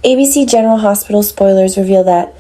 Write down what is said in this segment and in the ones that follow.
ABC General Hospital spoilers reveal that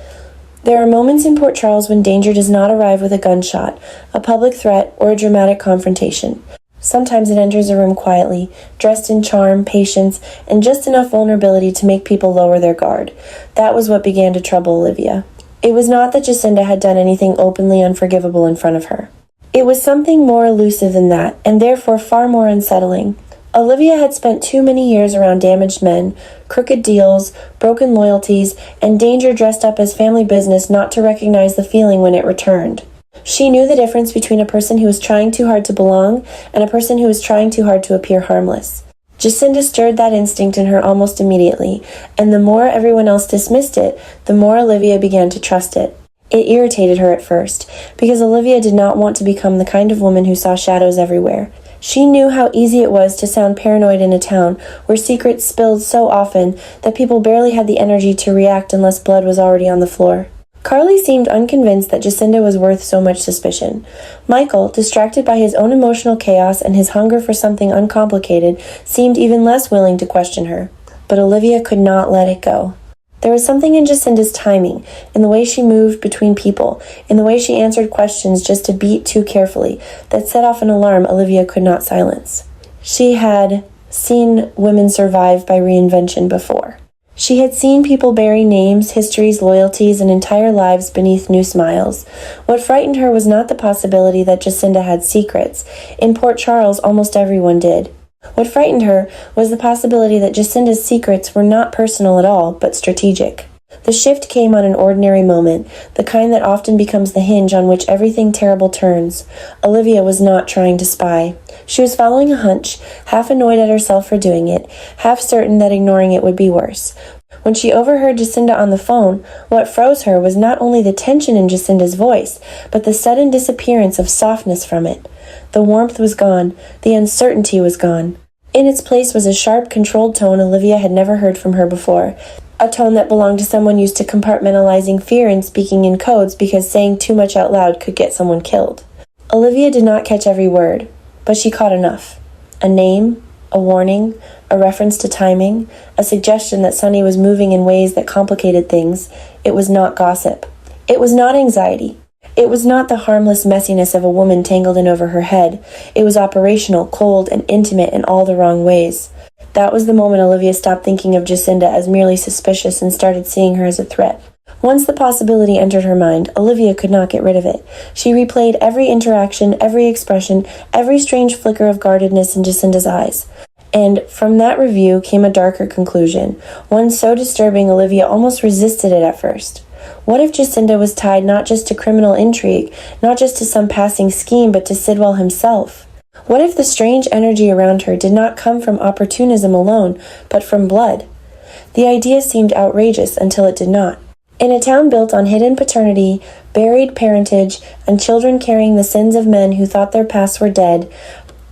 there are moments in Port Charles when danger does not arrive with a gunshot, a public threat, or a dramatic confrontation. Sometimes it enters a room quietly, dressed in charm, patience, and just enough vulnerability to make people lower their guard. That was what began to trouble Olivia. It was not that Jacinda had done anything openly unforgivable in front of her. It was something more elusive than that, and therefore far more unsettling. Olivia had spent too many years around damaged men, crooked deals, broken loyalties, and danger dressed up as family business not to recognize the feeling when it returned. She knew the difference between a person who was trying too hard to belong and a person who was trying too hard to appear harmless. Jacinda stirred that instinct in her almost immediately, and the more everyone else dismissed it, the more Olivia began to trust it. It irritated her at first, because Olivia did not want to become the kind of woman who saw shadows everywhere. She knew how easy it was to sound paranoid in a town where secrets spilled so often that people barely had the energy to react unless blood was already on the floor. Carly seemed unconvinced that Jacinda was worth so much suspicion. Michael, distracted by his own emotional chaos and his hunger for something uncomplicated, seemed even less willing to question her. But Olivia could not let it go. There was something in Jacinda's timing, in the way she moved between people, in the way she answered questions just a beat too carefully, that set off an alarm Olivia could not silence. She had seen women survive by reinvention before. She had seen people bury names, histories, loyalties, and entire lives beneath new smiles. What frightened her was not the possibility that Jacinda had secrets. In Port Charles, almost everyone did. What frightened her was the possibility that Jacinda's secrets were not personal at all, but strategic. The shift came on an ordinary moment, the kind that often becomes the hinge on which everything terrible turns. Olivia was not trying to spy. She was following a hunch, half annoyed at herself for doing it, half certain that ignoring it would be worse. When she overheard Jacinda on the phone, what froze her was not only the tension in Jacinda's voice, but the sudden disappearance of softness from it. The warmth was gone. The uncertainty was gone. In its place was a sharp, controlled tone Olivia had never heard from her before, a tone that belonged to someone used to compartmentalizing fear and speaking in codes because saying too much out loud could get someone killed. Olivia did not catch every word, but she caught enough. A name, a warning, a reference to timing, a suggestion that Sunny was moving in ways that complicated things. It was not gossip. It was not anxiety. It was not the harmless messiness of a woman tangled in over her head. It was operational, cold, and intimate in all the wrong ways. That was the moment Olivia stopped thinking of Jacinda as merely suspicious and started seeing her as a threat. Once the possibility entered her mind, Olivia could not get rid of it. She replayed every interaction, every expression, every strange flicker of guardedness in Jacinda's eyes. And from that review came a darker conclusion, one so disturbing Olivia almost resisted it at first. What if Jacinda was tied not just to criminal intrigue, not just to some passing scheme, but to Sidwell himself? What if the strange energy around her did not come from opportunism alone, but from blood? The idea seemed outrageous until it did not. In a town built on hidden paternity, buried parentage, and children carrying the sins of men who thought their pasts were dead,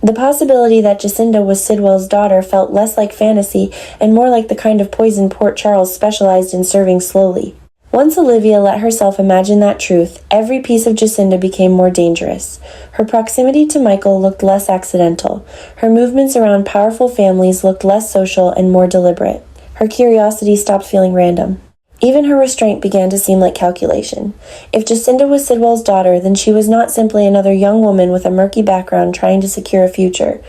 the possibility that Jacinda was Sidwell's daughter felt less like fantasy and more like the kind of poison Port Charles specialized in serving slowly. Once Olivia let herself imagine that truth, every piece of Jacinda became more dangerous. Her proximity to Michael looked less accidental. Her movements around powerful families looked less social and more deliberate. Her curiosity stopped feeling random. Even her restraint began to seem like calculation. If Jacinda was Sidwell's daughter, then she was not simply another young woman with a murky background trying to secure a future.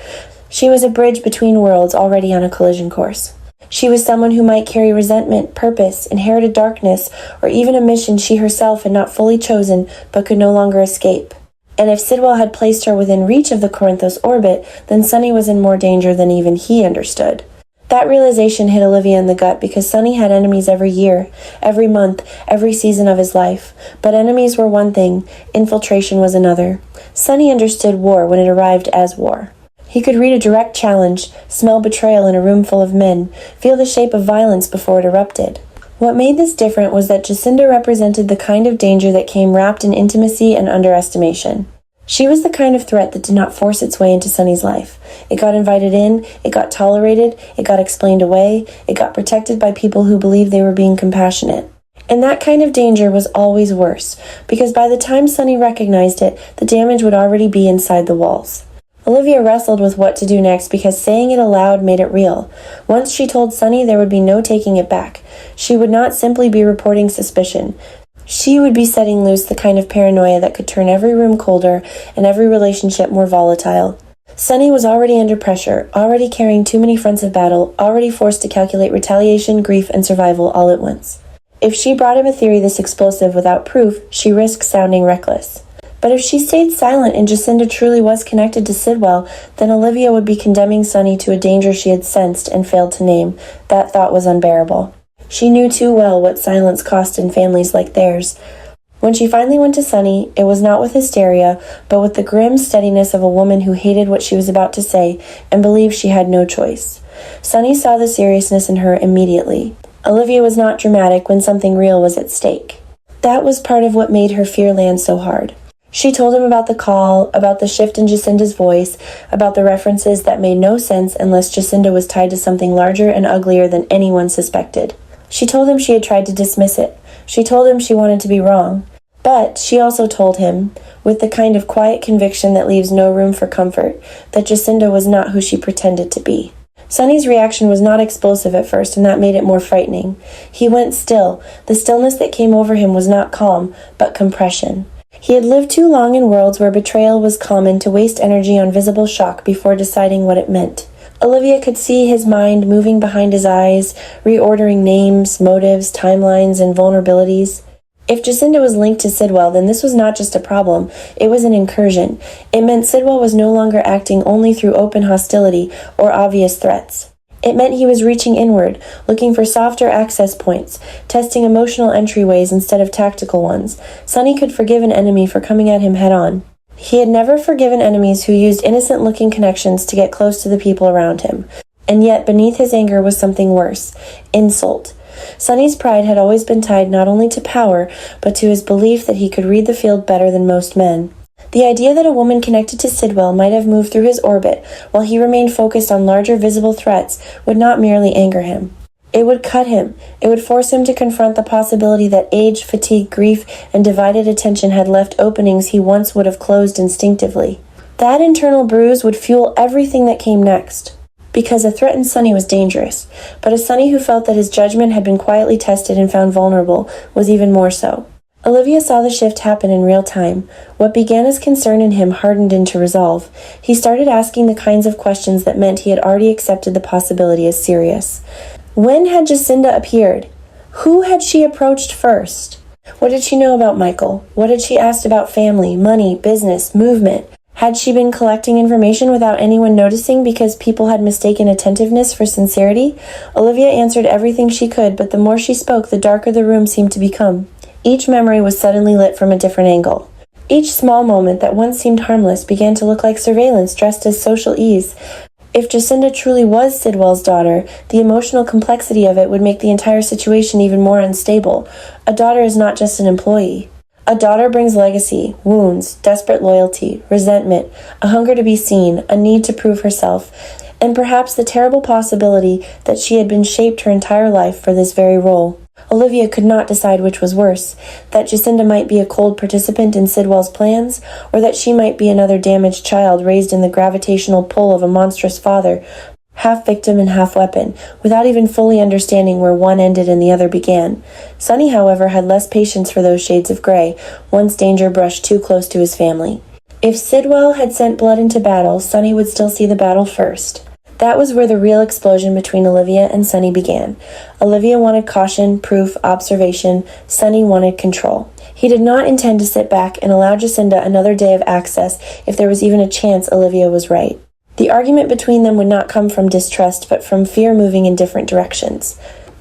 She was a bridge between worlds already on a collision course. She was someone who might carry resentment, purpose, inherited darkness, or even a mission she herself had not fully chosen but could no longer escape. And if Sidwell had placed her within reach of the Corinthos orbit, then Sunny was in more danger than even he understood. That realization hit Olivia in the gut because Sunny had enemies every year, every month, every season of his life. But enemies were one thing, infiltration was another. Sunny understood war when it arrived as war. He could read a direct challenge, smell betrayal in a room full of men, feel the shape of violence before it erupted. What made this different was that Jacinda represented the kind of danger that came wrapped in intimacy and underestimation. She was the kind of threat that did not force its way into Sunny's life. It got invited in, it got tolerated, it got explained away, it got protected by people who believed they were being compassionate. And that kind of danger was always worse, because by the time Sunny recognized it, the damage would already be inside the walls. Olivia wrestled with what to do next because saying it aloud made it real. Once she told Sunny, there would be no taking it back. She would not simply be reporting suspicion. She would be setting loose the kind of paranoia that could turn every room colder and every relationship more volatile. Sunny was already under pressure, already carrying too many fronts of battle, already forced to calculate retaliation, grief, and survival all at once. If she brought him a theory this explosive without proof, she risked sounding reckless. But if she stayed silent and Jacinda truly was connected to Sidwell, then Olivia would be condemning Sunny to a danger she had sensed and failed to name. That thought was unbearable. She knew too well what silence cost in families like theirs. When she finally went to Sunny, it was not with hysteria, but with the grim steadiness of a woman who hated what she was about to say and believed she had no choice. Sunny saw the seriousness in her immediately. Olivia was not dramatic when something real was at stake. That was part of what made her fear land so hard. She told him about the call, about the shift in Jacinda's voice, about the references that made no sense unless Jacinda was tied to something larger and uglier than anyone suspected. She told him she had tried to dismiss it. She told him she wanted to be wrong. But she also told him, with the kind of quiet conviction that leaves no room for comfort, that Jacinda was not who she pretended to be. Sunny's reaction was not explosive at first, and that made it more frightening. He went still. The stillness that came over him was not calm, but compression. He had lived too long in worlds where betrayal was common to waste energy on visible shock before deciding what it meant. Olivia could see his mind moving behind his eyes, reordering names, motives, timelines, and vulnerabilities. If Jacinda was linked to Sidwell, then this was not just a problem, it was an incursion. It meant Sidwell was no longer acting only through open hostility or obvious threats. It meant he was reaching inward, looking for softer access points, testing emotional entryways instead of tactical ones. Sunny could forgive an enemy for coming at him head-on. He had never forgiven enemies who used innocent-looking connections to get close to the people around him. And yet, beneath his anger was something worse: insult. Sunny's pride had always been tied not only to power, but to his belief that he could read the field better than most men. The idea that a woman connected to Sidwell might have moved through his orbit while he remained focused on larger visible threats would not merely anger him. It would cut him. It would force him to confront the possibility that age, fatigue, grief, and divided attention had left openings he once would have closed instinctively. That internal bruise would fuel everything that came next. Because a threatened Sunny was dangerous, but a Sunny who felt that his judgment had been quietly tested and found vulnerable was even more so. Olivia saw the shift happen in real time. What began as concern in him hardened into resolve. He started asking the kinds of questions that meant he had already accepted the possibility as serious. When had Jacinda appeared? Who had she approached first? What did she know about Michael? What had she asked about family, money, business, movement? Had she been collecting information without anyone noticing because people had mistaken attentiveness for sincerity? Olivia answered everything she could, but the more she spoke, the darker the room seemed to become. Each memory was suddenly lit from a different angle. Each small moment that once seemed harmless began to look like surveillance dressed as social ease. If Jacinda truly was Sidwell's daughter, the emotional complexity of it would make the entire situation even more unstable. A daughter is not just an employee. A daughter brings legacy, wounds, desperate loyalty, resentment, a hunger to be seen, a need to prove herself, and perhaps the terrible possibility that she had been shaped her entire life for this very role. Olivia could not decide which was worse, that Jacinda might be a cold participant in Sidwell's plans, or that she might be another damaged child raised in the gravitational pull of a monstrous father, half victim and half weapon, without even fully understanding where one ended and the other began. Sunny, however, had less patience for those shades of gray, once danger brushed too close to his family. If Sidwell had sent blood into battle, Sunny would still see the battle first. That was where the real explosion between Olivia and Sunny began. Olivia wanted caution, proof, observation. Sunny wanted control. He did not intend to sit back and allow Jacinda another day of access if there was even a chance Olivia was right. The argument between them would not come from distrust, but from fear moving in different directions.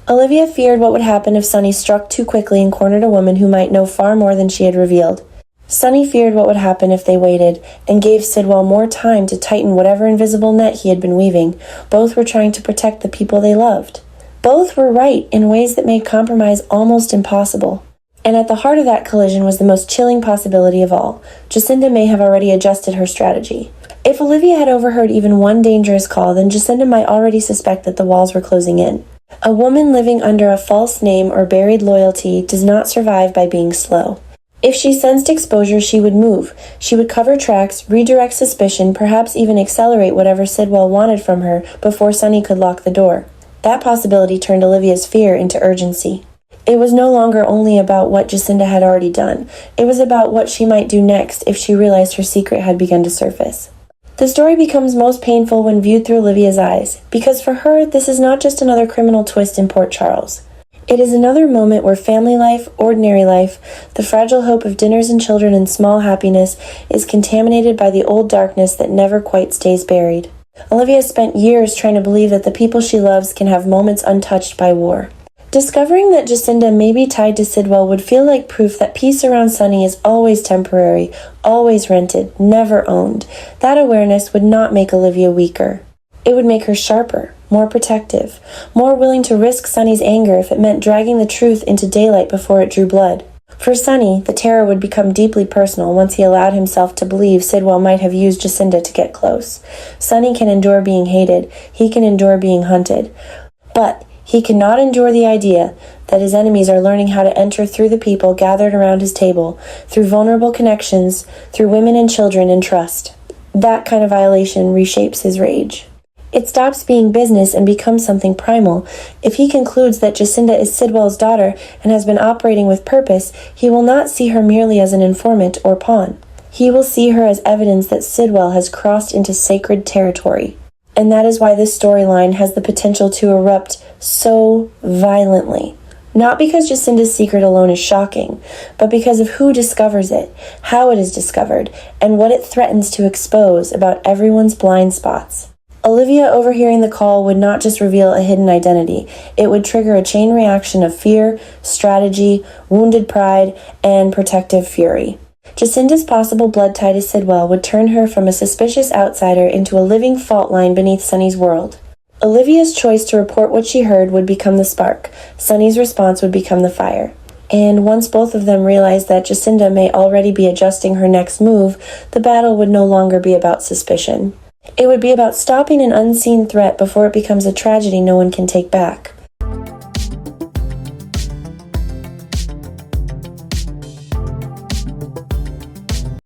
Olivia feared what would happen if Sunny struck too quickly and cornered a woman who might know far more than she had revealed. Sunny feared what would happen if they waited and gave Sidwell more time to tighten whatever invisible net he had been weaving. Both were trying to protect the people they loved. Both were right in ways that made compromise almost impossible. And at the heart of that collision was the most chilling possibility of all. Jacinda may have already adjusted her strategy. If Olivia had overheard even one dangerous call, then Jacinda might already suspect that the walls were closing in. A woman living under a false name or buried loyalty does not survive by being slow. If she sensed exposure, she would move. She would cover tracks, redirect suspicion, perhaps even accelerate whatever Sidwell wanted from her before Sunny could lock the door. That possibility turned Olivia's fear into urgency. It was no longer only about what Jacinda had already done. It was about what she might do next if she realized her secret had begun to surface. The story becomes most painful when viewed through Olivia's eyes, because for her, this is not just another criminal twist in Port Charles. It is another moment where family life, ordinary life, the fragile hope of dinners and children and small happiness is contaminated by the old darkness that never quite stays buried. Olivia spent years trying to believe that the people she loves can have moments untouched by war. Discovering that Jacinda may be tied to Sidwell would feel like proof that peace around Sunny is always temporary, always rented, never owned. That awareness would not make Olivia weaker. It would make her sharper, more protective, more willing to risk Sunny's anger if it meant dragging the truth into daylight before it drew blood. For Sunny, the terror would become deeply personal once he allowed himself to believe Sidwell might have used Jacinda to get close. Sunny can endure being hated, he can endure being hunted, but he cannot endure the idea that his enemies are learning how to enter through the people gathered around his table, through vulnerable connections, through women and children and trust. That kind of violation reshapes his rage. It stops being business and becomes something primal. If he concludes that Jacinda is Sidwell's daughter and has been operating with purpose, he will not see her merely as an informant or pawn. He will see her as evidence that Sidwell has crossed into sacred territory. And that is why this storyline has the potential to erupt so violently. Not because Jacinda's secret alone is shocking, but because of who discovers it, how it is discovered, and what it threatens to expose about everyone's blind spots. Olivia overhearing the call would not just reveal a hidden identity. It would trigger a chain reaction of fear, strategy, wounded pride, and protective fury. Jacinda's possible blood tie to Sidwell would turn her from a suspicious outsider into a living fault line beneath Sunny's world. Olivia's choice to report what she heard would become the spark. Sunny's response would become the fire. And once both of them realized that Jacinda may already be adjusting her next move, the battle would no longer be about suspicion. It would be about stopping an unseen threat before it becomes a tragedy no one can take back.